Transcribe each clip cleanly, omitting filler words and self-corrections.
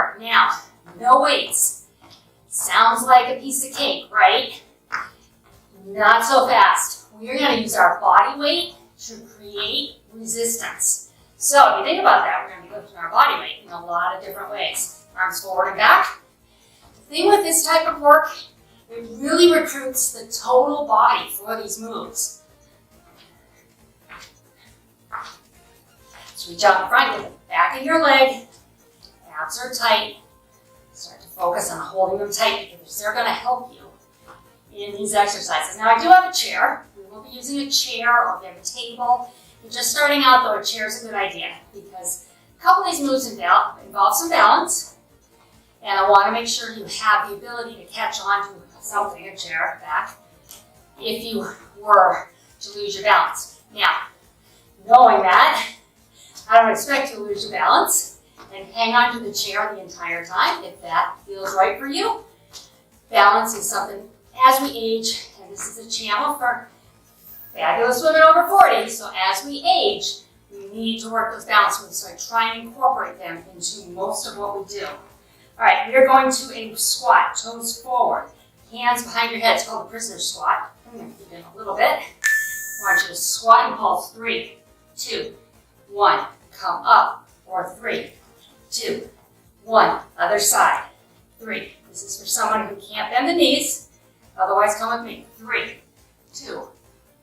work. Now, no weights. Sounds like a piece of cake, right? Not so fast. We're going to use our body weight to create resistance. So if you think about that, we're going to be lifting our body weight in a lot of different ways. Arms forward and back. The thing with this type of work, it really recruits the total body for these moves. So reach out in front, get the back of your leg. Abs are tight. Start to focus on holding them tight because they're going to help you in these exercises. Now I do have a chair. We will be using a chair or we have a table. If you're just starting out though, a chair is a good idea because a couple of these moves involve some balance. And I want to make sure you have the ability to catch on to something, a chair, back, if you were to lose your balance. Now, knowing that, I don't expect you to lose your balance and hang on to the chair the entire time if that feels right for you. Balance is something as we age, and this is a channel for fabulous women over 40, so as we age, we need to work those balance moves, so I try and incorporate them into most of what we do. All right, we are going to a squat, toes forward, hands behind your head. It's called the prisoner's squat. I'm going to keep it a little bit. I want you to squat and pulse. 3, 2, 1. Come up. Or 3, 2, 1. Other side. 3. This is for someone who can't bend the knees. Otherwise, come with me. 3, 2,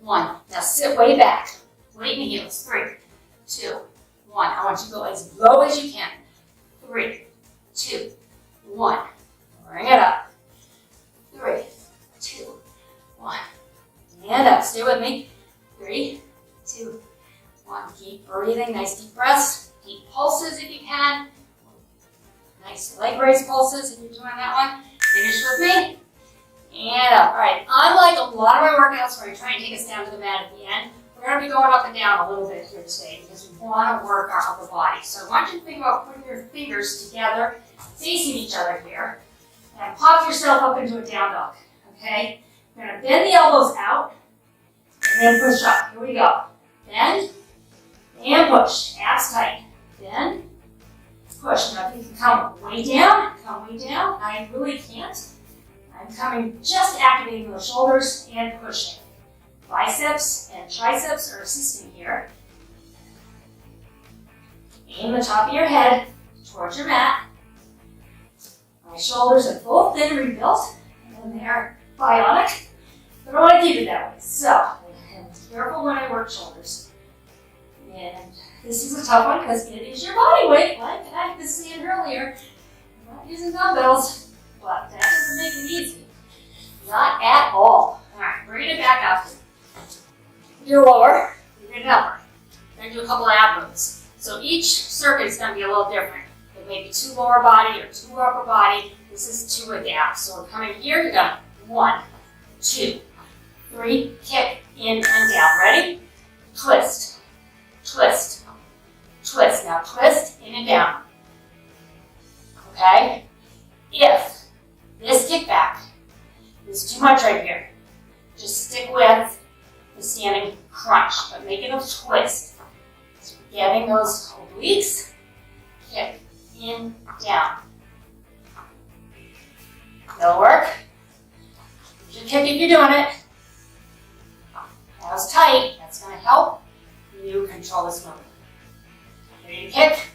1. Now sit way back. Weight in the heels. 3, 2, 1. I want you to go as low as you can. 3, 2, 1. Bring it up. 3, 2, 1. And up. Stay with me. 3, 2, 1. Keep breathing. Nice deep breaths. Deep pulses if you can. Nice leg raise pulses if you're doing that one. Finish with me. And up. All right. Unlike a lot of my workouts where I try and take us down to the mat at the end, we're going to be going up and down a little bit here today because we want to work our upper body. So I want you to think about putting your fingers together, facing each other here, and pop yourself up into a down dog, okay? You're going to bend the elbows out, and then push up. Here we go. Bend, and push. Abs tight. Bend, push. Now if you can come way down, come way down. I really can't. I'm coming, just activating those shoulders and pushing. Biceps and triceps are assisting here. Aim the top of your head towards your mat. My shoulders are both been rebuilt and they're bionic, but I want to keep it that way. So, I'm careful when I work shoulders. And this is a tough one because it is your body weight, like I was saying earlier. I'm not using dumbbells, but that doesn't make it easy. Not at all. All right, bring it back up. You're lower, you're upper. We're going to do a couple of ab moves. So each circuit is going to be a little different. It may be 2 lower body or 2 upper body. This is 2 with abs. So we're coming here, you're going 1, 2, 3, kick, in and down. Ready? Twist, twist, twist. Now twist, in and down. Okay? If this kickback is too much right here, just stick with the standing crunch, but make it a twist. So getting those obliques, kick, in, down. That'll work. Use your kick if you're doing it. Abs tight, that's going to help you control this movement. Ready to kick.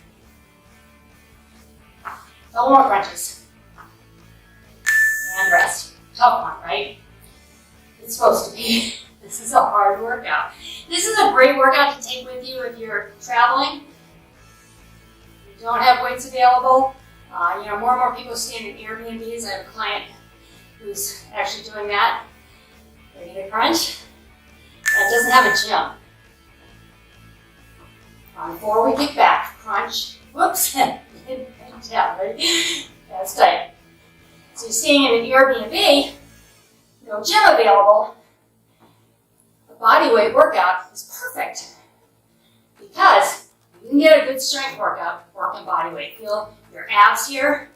Couple more crunches. And rest. Tough one, right? It's supposed to be. This is a hard workout. This is a great workout to take with you if you're traveling. You don't have weights available. More and more people stay in Airbnbs. I have a client who's actually doing that. Ready to crunch. That doesn't have a gym. On 4, we kick back. Crunch. Whoops. Down, right? That's tight. So you're staying in an Airbnb, no gym available. The body weight workout is perfect because you can get a good strength workout working body weight. Feel your abs here,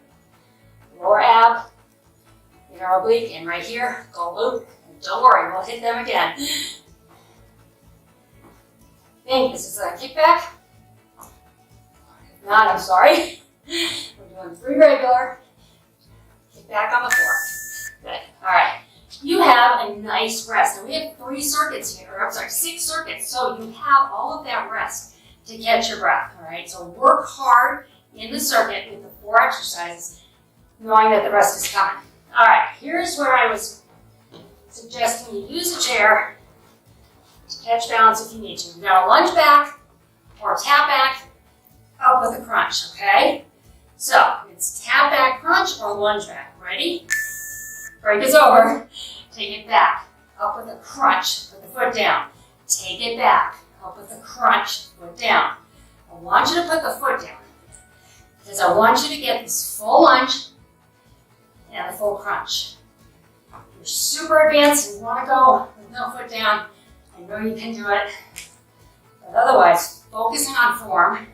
lower ab, inner oblique, and right here, glute. And don't worry, we'll hit them again. Think this is a kickback? If not, I'm sorry. We're We're doing 3 regular. Kick back on the floor. Good. All right. You have a nice rest. And we have 3 circuits here, or I'm sorry, 6 circuits. So you have all of that rest to catch your breath. All right. So work hard in the circuit with the 4 exercises, knowing that the rest is coming. All right. Here's where I was suggesting you use a chair to catch balance if you need to. You're going to lunge back or tap back up with a crunch. Okay. So it's tap back crunch or lunge back. Ready? Break is over. Take it back. Up with a crunch. Put the foot down. Take it back. Up with a crunch. Foot down. I want you to put the foot down because I want you to get this full lunge and the full crunch. If you're super advanced and you want to go with no foot down, I know you can do it. But otherwise, focusing on form and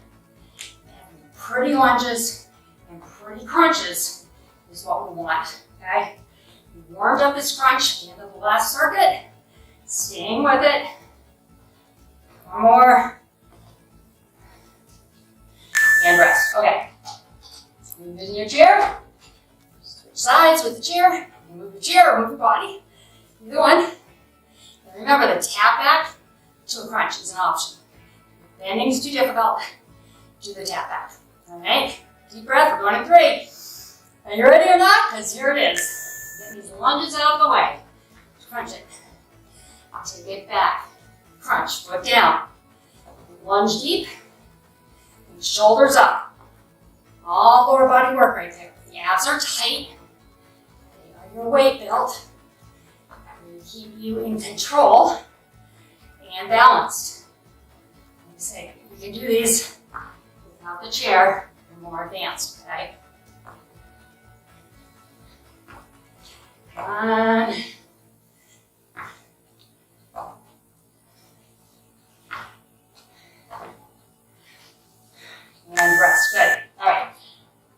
having pretty lunges and pretty crunches is what we want. Okay? We warmed up this crunch at the end of the last circuit. Staying with it. 1 more. And rest. Okay. Move in your chair. Switch sides with the chair. Move your chair or move your body. Either one. And remember, the tap back to a crunch is an option. Bending is too difficult. Do the tap back. All right. Deep breath. We're going in 3. Are you ready or not? Because here it is. Get these lunges out of the way. Crunch it. Take it back. Crunch. Foot down. Lunge deep. And shoulders up. All lower body work right there. The abs are tight. They are your weight belt. They keep you in control and balanced. Like I say, you can do these without the chair. You're more advanced, okay? One. And rest. Good. All right.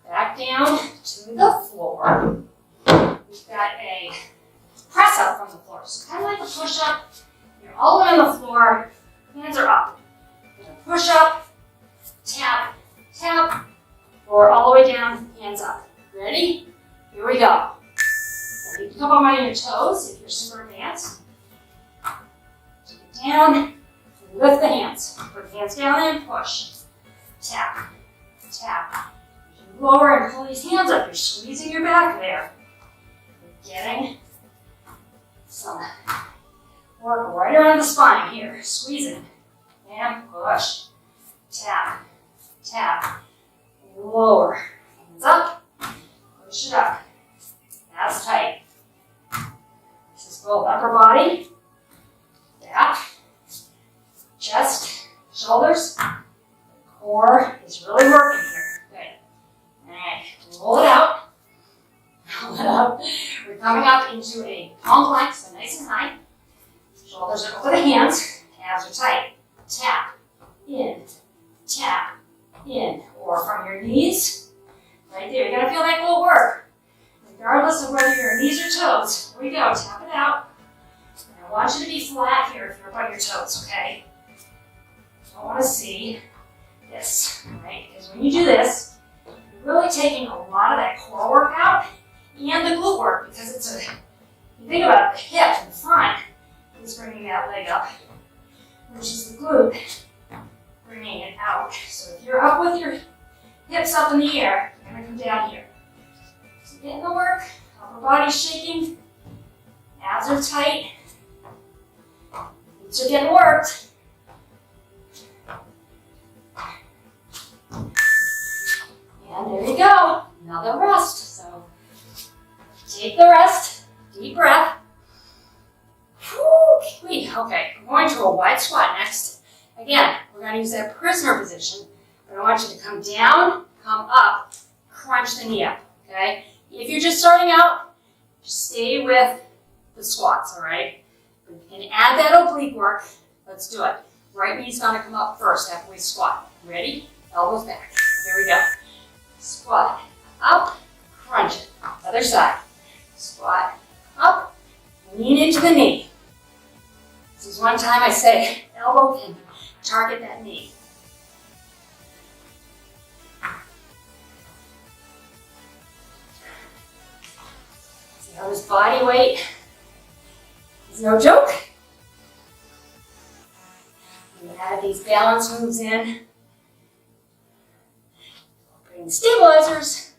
Back down to the floor. We've got a press up from the floor. So kind of like a push up. You're all the way on the floor. Hands are up. You're gonna push up, tap, tap, or all the way down, hands up. Ready? Here we go. You can come up on your toes if you're super advanced. Take it down. Lift the hands. Put the hands down and push. Tap, tap. You can lower and pull these hands up. You're squeezing your back there. You're getting some work right around the spine here. Squeezing and push. Tap, tap. Lower. Hands up. Push it up. That's tight. This is both upper body, back, chest, shoulders. Core is really working here. Good. All right, roll it out. Roll it up. We're coming up into a palm plank, so nice and high. Shoulders are over the hands. Abs are tight. Tap, in, or from your knees. Right there. You're going to feel that little work. Regardless of whether your knees or toes. Here we go. Tap it out. And I want you to be flat here if you're up on your toes, okay? I want to see this, right? Because when you do this, you're really taking a lot of that core work out and the glute work because it's a, you think about it, the hip in the front is bringing that leg up, which is the glute bringing it out. So if you're up with your hips up in the air, you're going to come down here. So getting the work, upper body's shaking, abs are tight, glutes are getting worked. And there you go, another rest. So take the rest, deep breath. Whew, okay, we're going to a wide squat next. Again, we're going to use that prisoner position, but I want you to come down, come up, crunch the knee up, okay? If you're just starting out, just stay with the squats, all right? But you can add that oblique work. Let's do it. Right knee's going to come up first after we squat. Ready? Elbows back. Here we go. Squat, up, crunch it. Other side. Squat, up, lean into the knee. This is one time I say elbow can target that knee. You know, this body weight is no joke. We add these balance moves in. Bring the stabilizers.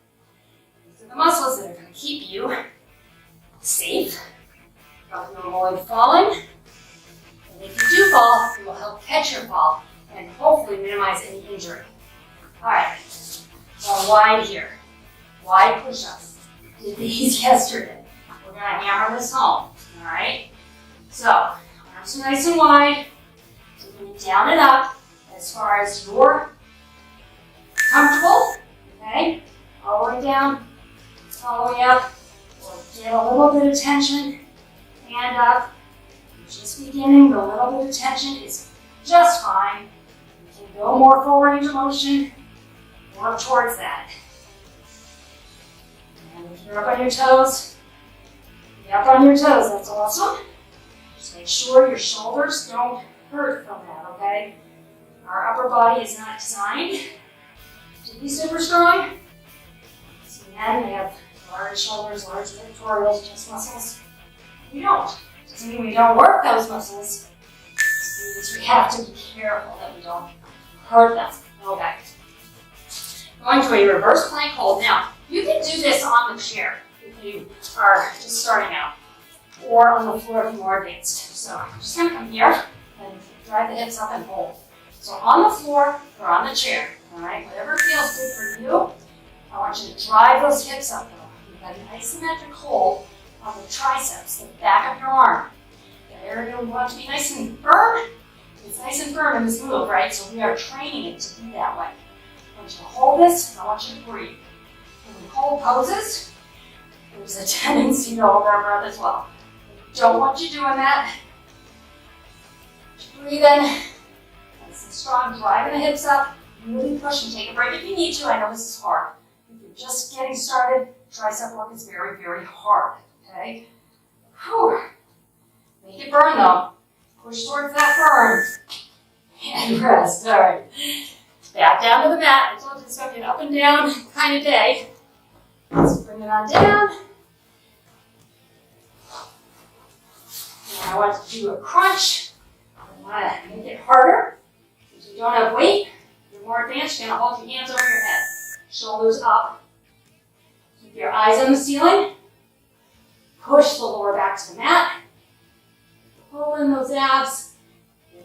These are the muscles that are going to keep you safe from normally falling. And if you do fall, it will help catch your fall and hopefully minimize any injury. All right, going wide here. Wide push-ups. Did these yesterday. We're going to hammer this home. All right. So arms are nice and wide. Taking it down and up as far as you're comfortable. Okay. All the way down, all the way up. We'll get a little bit of tension and up. You're just beginning. The little bit of tension is just fine. You can go more full range of motion. Work towards that. And if you're up on your toes, be up on your toes. That's awesome. Just make sure your shoulders don't hurt from that, okay? Our upper body is not designed to be super strong. So men, they have large shoulders, large pectorals, chest muscles. We don't. Doesn't mean we don't work those muscles. It means we have to be careful that we don't hurt them. Okay. Going to a reverse plank hold. Now, you can do this on the chair if you are just starting out, or on the floor if you're more advanced. So I'm just going to come here and drive the hips up and hold. So on the floor or on the chair, all right, whatever feels good for you, I want you to drive those hips up. You've got an isometric hold on the triceps, the back of your arm. The area we want to be nice and firm. It's nice and firm in this move, right? So we are training it to be that way. I want you to hold this, and I want you to breathe. When we hold poses, there's a tendency to hold our breath as well. I don't want you doing that. Breathe in. Nice and strong, driving the hips up. Really push and take a break if you need to. I know this is hard. If you're just getting started, tricep work is very, very hard. Okay? Whew. Make it burn though. Push towards that burn. And rest. All right. Back down to the mat. I told you it's going to be an up and down kind of day. Let's bring it on down. And I want to do a crunch. I want to make it harder. If you don't have weight, you're more advanced, you're going to hold your hands over your head. Shoulders up. Keep your eyes on the ceiling. Push the lower back to the mat. Pull in those abs.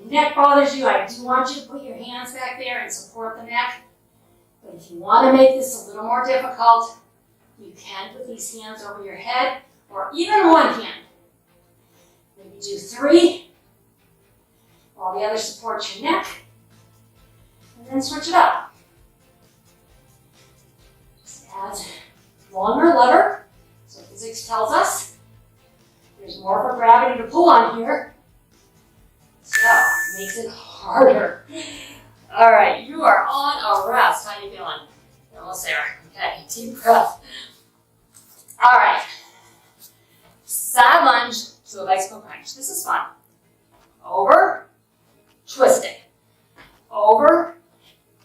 Neck bothers you, I do want you to put your hands back there and support the neck. But if you want to make this a little more difficult, you can put these hands over your head or even one hand. Maybe do 3 while the other supports your neck. And then switch it up. Just add longer lever. So physics tells us there's more for gravity to pull on here. So, makes it harder. All right, you are on a rest. How you feeling? Almost there. Okay, deep breath. All right. Side lunge to a bicycle crunch. This is fun. Over, twist it. Over,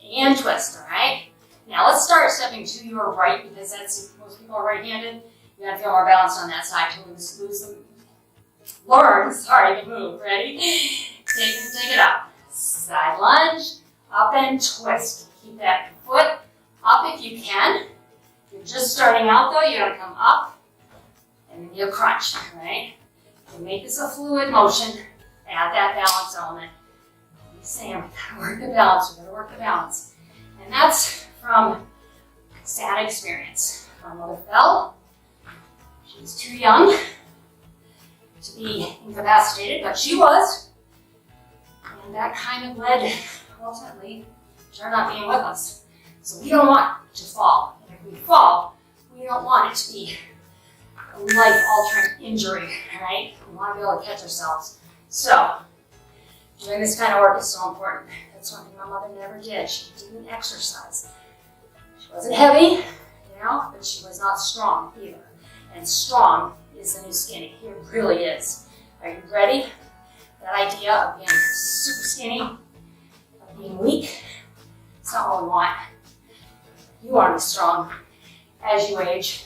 and twist, all right? Now let's start stepping to your right because that's, most people are right-handed. You gotta feel more balanced on that side to lose the move. Ready? Take it up. Side lunge, up and twist. Keep that foot up if you can. If you're just starting out though, you're gonna come up and then you'll crunch, right? So make this a fluid motion. Add that balance element. I'm saying we gotta work the balance, we gotta work the balance. And that's from sad experience. My mother fell. She was too young to be incapacitated, but she was. And that kind of led, ultimately, to her not being with us. So we don't want to fall. And if we fall, we don't want it to be a life-altering injury, right? We want to be able to catch ourselves. So, doing this kind of work is so important. That's one thing my mother never did. She didn't exercise. She wasn't heavy, but she was not strong either. And strong is the new skinny. It really is. Are you ready? That idea of being super skinny, of being weak, it's not what we want. You want to be strong as you age.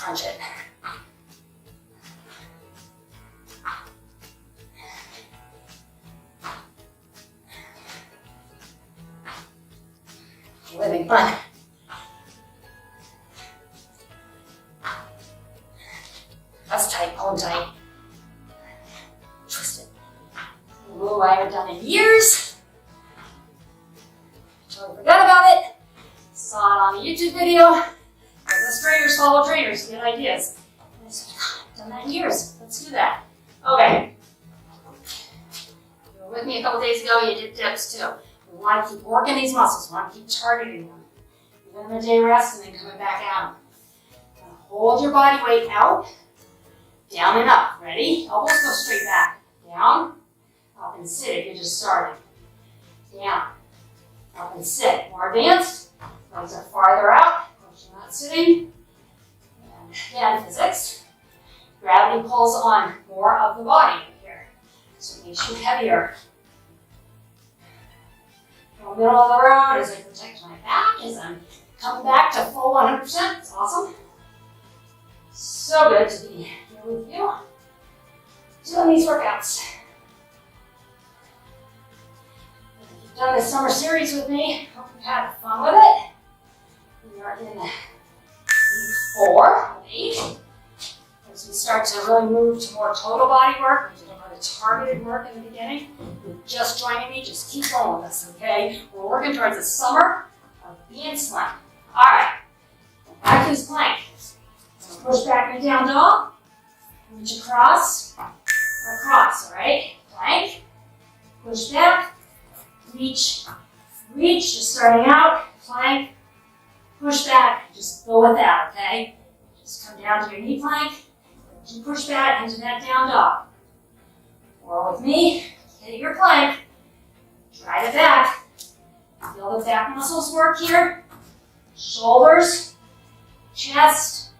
Crunch it. Living fun. That's tight, pull tight. Twist it. A move I haven't done in years. Totally forgot about it. Saw it on a YouTube video. Let's trainers follow trainers to get ideas. And I said, I've done that in years. Let's do that. Okay. You were with me a couple days ago, you did dips too. We want to keep working these muscles. We want to keep targeting them. Give them a day rest and then coming back at them. Now hold your body weight out, down and up. Ready? Elbows go straight back. Down, up and sit if you're just starting. Down, up and sit. More advanced. Legs are farther out. You're not sitting. And again, physics. Gravity pulls on more of the body here. So it makes you heavier. In the middle of the road as I protect my back, as I'm coming back to full 100%. It's awesome. So good to be here with you doing these workouts. If you've done this summer series with me, hope you've had fun with it. We are in week 4 of 8. As we start to really move to more total body work, we did a lot of targeted work in the beginning. If you're just joining me, just keep going with us, okay? We're working towards the summer of being slim. All right, back to this plank. So push back in down dog, reach across, all right? Plank, push back, reach, just starting out, plank, push back, just go with that, okay? Just come down to your knee plank, you push back into that down dog. Or with me, hit your plank, drive it back, feel the back muscles work here, shoulders, chest,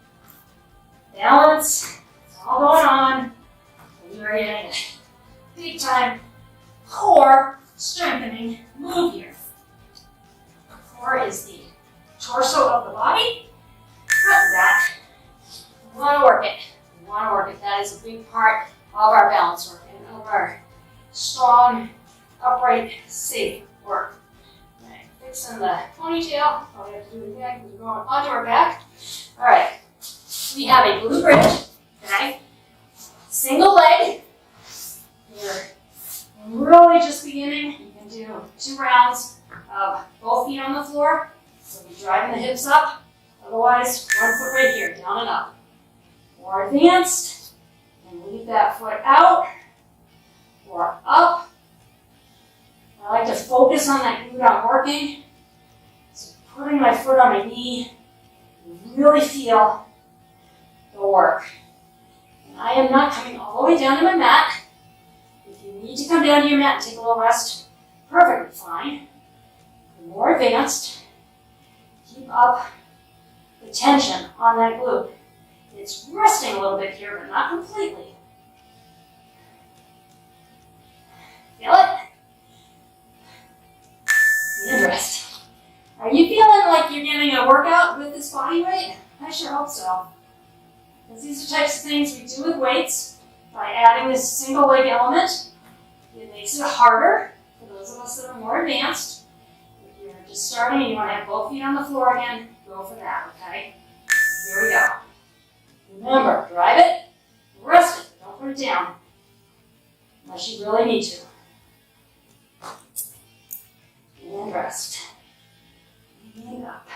balance, it's all going on, and you are getting a big time core strengthening move here. Core is the torso of the body. Front back. We want to work it. We want to work it. That is a big part of our balance work and of our strong, upright, safe work. Right. Fixing the ponytail. Probably have to do it again because we're going onto our back. All right. We have a glute bridge. Okay. Single leg. You're really just beginning. You can do 2 rounds of both feet on the floor. So be driving the hips up. Otherwise, 1 foot right here, down and up. More advanced, and leave that foot out or up. I like to focus on that glute I'm working. So putting my foot on my knee, you really feel the work. And I am not coming all the way down to my mat. If you need to come down to your mat and take a little rest, perfectly fine. More advanced, keep up the tension on that glute. It's resting a little bit here, but not completely. Feel it? And rest. Are you feeling like you're getting a workout with this body weight? I sure hope so. Because these are types of things we do with weights. By adding this single leg element, it makes it harder for those of us that are more advanced. If you're just starting and you want to have both feet on the floor again, go for that, okay? Here we go. Remember, drive it, rest it, don't put it down. Unless you really need to. And rest. And up.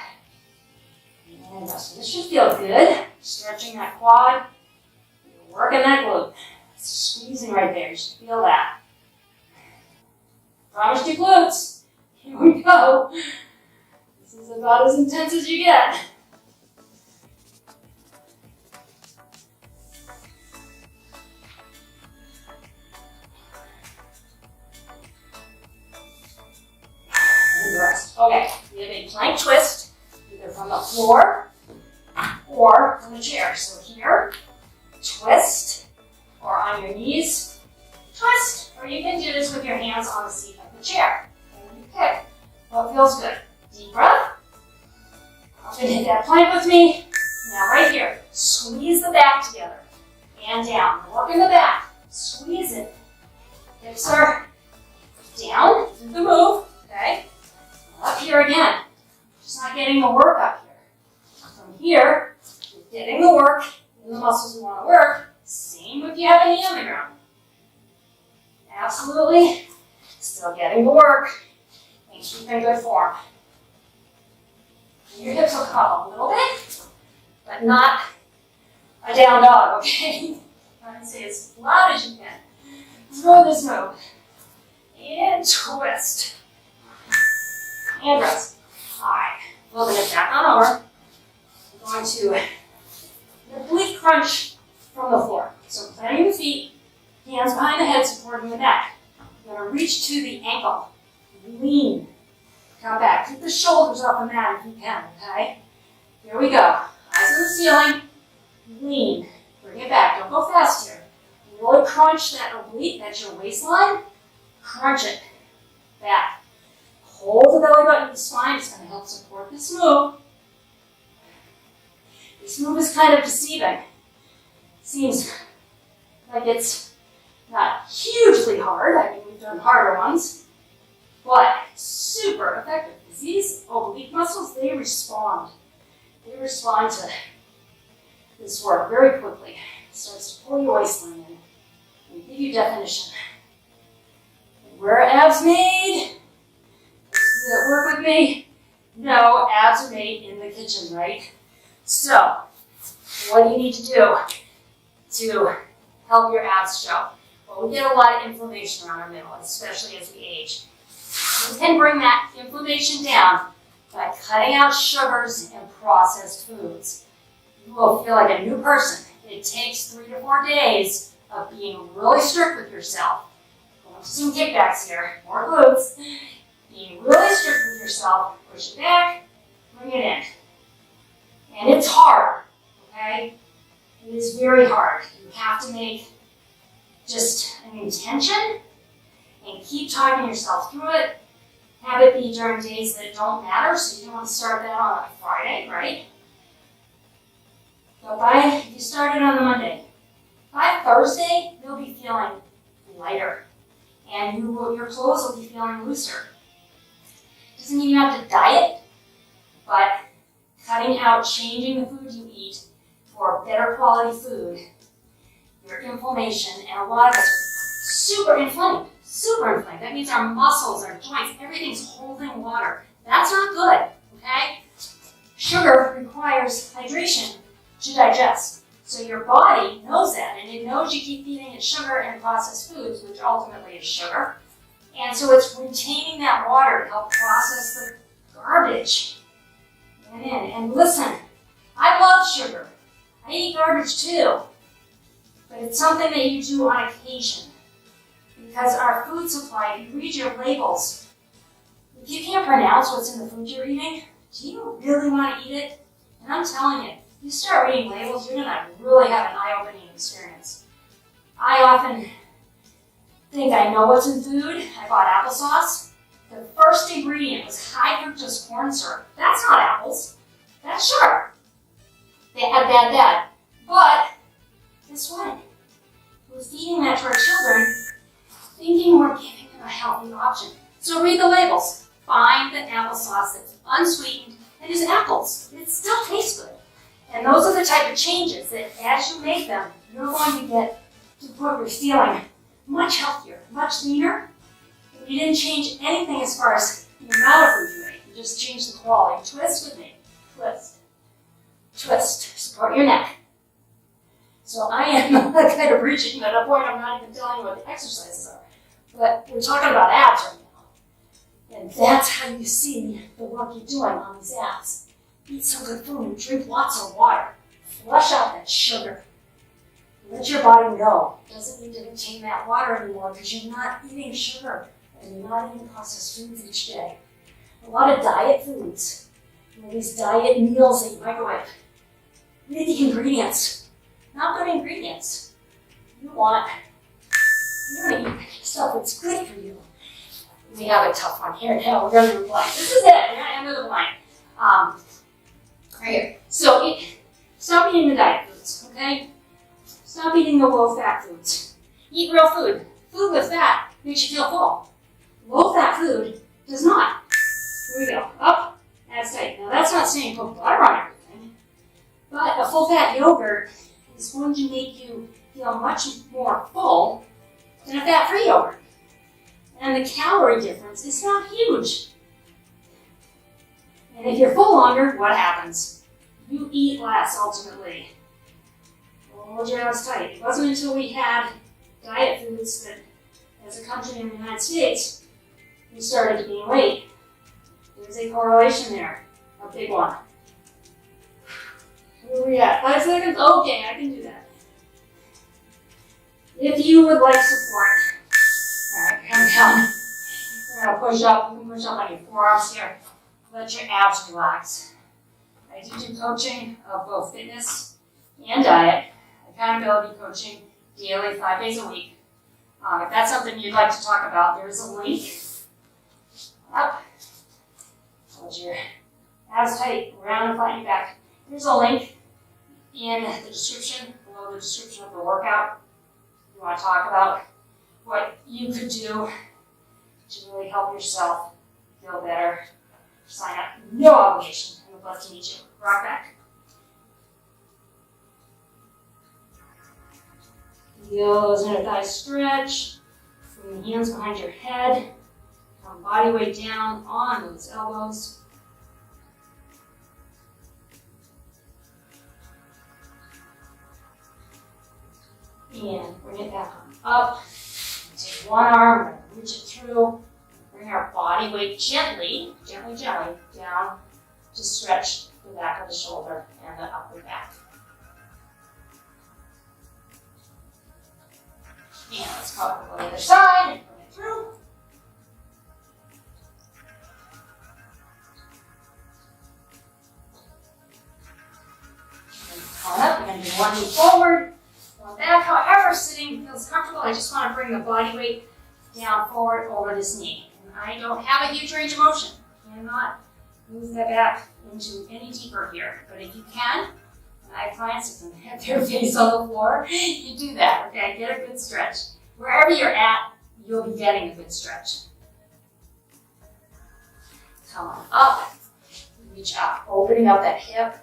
And rest. This should feel good. Stretching that quad. You're working that glute. It's squeezing right there. You should feel that. Promised you glutes. Here we go. This is about as intense as you get. Rest. Okay, we have a plank twist, either from the floor or from the chair. So here, twist, or on your knees, twist, or you can do this with your hands on the seat of the chair. And you pick what feels good. Deep breath. Up and hit that plank with me. Now right here, squeeze Squeeze the back together and down. Work in the back. Squeeze it. Hips are down. Do the move. Okay. Up here again. Just not getting the work up here. From here, you're getting the work in the muscles you want to work. Same if you have a knee on the ground. Absolutely. Still getting the work and keeping good form. Your hips will come up a little bit, but not a down dog, okay? Try to say as loud as you can. Throw this move. And twist. And rest. Alright. Flipping it back on over. We're going to an oblique crunch from the floor. So planting the feet, hands behind the head supporting the neck. You're going to reach to the ankle. Lean. Come back. Keep the shoulders off the mat if you can, okay? Here we go. Eyes on the ceiling. Lean. Bring it back. Don't go fast here. Really crunch that oblique. That's your waistline. Crunch it. Back. Hold the belly button to the spine. It's going to help support this move. This move is kind of deceiving. Seems like it's not hugely hard. I mean, we've done harder ones. But super effective. Because these oblique muscles, they respond. They respond to this work very quickly. It starts to pull your waistline in and give you definition. And where are abs made? Those of you that work with me know abs are made in the kitchen, right? So, what do you need to do to help your abs show? Well, we get a lot of inflammation around our middle, especially as we age. We can bring that inflammation down by cutting out sugars and processed foods. You will feel like a new person. It takes 3 to 4 days of being really strict with yourself. Going to some kickbacks here, more glutes. Being really strict with yourself, push it back, bring it in. And it's hard, okay? It is very hard. You have to make just an intention and keep talking yourself through it. Have it be during days that don't matter, so you don't want to start that on a Friday, right? But if you started on the Monday, by Thursday, you'll be feeling lighter. And your clothes will be feeling looser. Doesn't mean you have to diet, but cutting out, changing the food you eat for better quality food, your inflammation, and a lot of us are super inflamed. Super inflamed. That means our muscles, our joints, everything's holding water. That's not good, okay? Sugar requires hydration to digest. So your body knows that, and it knows you keep feeding it sugar and processed foods, which ultimately is sugar. And so it's retaining that water to help process the garbage. And listen, I love sugar. I eat garbage too. But it's something that you do on occasion. Because our food supply, if you read your labels, if you can't pronounce what's in the food you're eating, do you really want to eat it? And I'm telling you, if you start reading labels, you're going to really have an eye-opening experience. I often think I know what's in food. I bought applesauce. The first ingredient was high fructose corn syrup. That's not apples. That's sugar. Bad. But guess what? We're feeding that to our children, thinking we're giving them a healthy option. So read the labels. Find the applesauce that's unsweetened and is apples. It still tastes good. And those are the type of changes that as you make them, you're going to get to the point where you're feeling much healthier, much leaner. And you didn't change anything as far as the amount of food you ate. You just changed the quality. Twist with me. Twist. Twist. Support your neck. So I am kind of reaching at a point I'm not even telling you what the exercises are. But we're talking about abs right now. And that's how you see the work you're doing on these abs. Eat some good food and drink lots of water. Flush out that sugar. Let your body know. It doesn't need to contain that water anymore because you're not eating sugar and you're not eating processed foods each day. A lot of diet foods. These diet meals that you microwave. Read the ingredients. Not good ingredients. You want to eat stuff that's good for you. We have a tough one here now. We're going to do a blind. This is it. We're going to end with a blind. Right here. So stop eating the diet foods. foods, okay? Stop eating the low-fat foods. Eat real food. Food with fat makes you feel full. Low-fat food does not. Here we go. Up, abs tight. Now that's not saying put butter on everything, but a full-fat yogurt is going to make you feel much more full than a fat-free yogurt. And the calorie difference is not huge. And if you're full longer, what happens? You eat less, ultimately. Hold your abs tight. It wasn't until we had diet foods that, as a country in the United States, we started to gain weight. There's a correlation there, a big one. Where are we at? 5 seconds? Okay, I can do that. If you would like support, alright, come down. We're going to push up. You can push up on your forearms here. Let your abs relax. I do coaching of both fitness and diet, accountability coaching, daily, 5 days a week. If that's something you'd like to talk about, there's a link. Up. Hold your abs tight, round and flatten your back. There's a link in the description, below the description of the workout. If you want to talk about what you could do to really help yourself feel better, sign up. No obligation. I would love to meet you. Rock back. Feel those inner thighs stretch. Bring the hands behind your head. Come body weight down on those elbows. And bring it back on up. Take one arm, we're going to reach it through. Bring our body weight gently down to stretch the back of the shoulder and the upper back. And let's come up on the other side and bring it through. And come up, we're going to do one knee forward, one back. However sitting feels comfortable, I just want to bring the body weight down forward over this knee. And I don't have a huge range of motion. I cannot move that back into any deeper here. But if you can, and I have clients who can have their face on the floor, you do that, okay? Get a good stretch. Wherever you're at, you'll be getting a good stretch. Come on up, reach up, opening up that hip.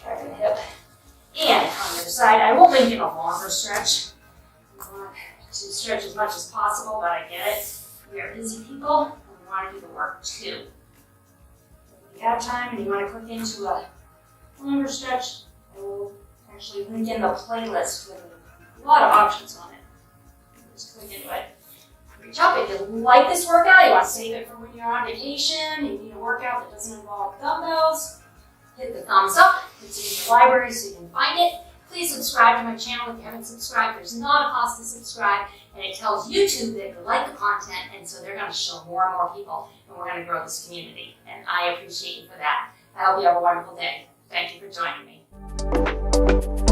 Try the hip. And on the other side, I will link in a longer stretch. I want to stretch as much as possible, but I get it. We are busy people, and we want to do the work too. If you have time and you want to click into a longer stretch, I will actually link in the playlist with a lot of options on it. Just click into it. Reach up. If you like this workout, you want to save it for when you're on vacation, you need a workout that doesn't involve dumbbells, hit the thumbs up. It's in your library so you can find it. Please subscribe to my channel if you haven't subscribed. There's not a cost to subscribe, and it tells YouTube that you like the content, and so they're going to show more and more people, and we're going to grow this community. And I appreciate you for that. I hope you have a wonderful day. Thank you for joining me.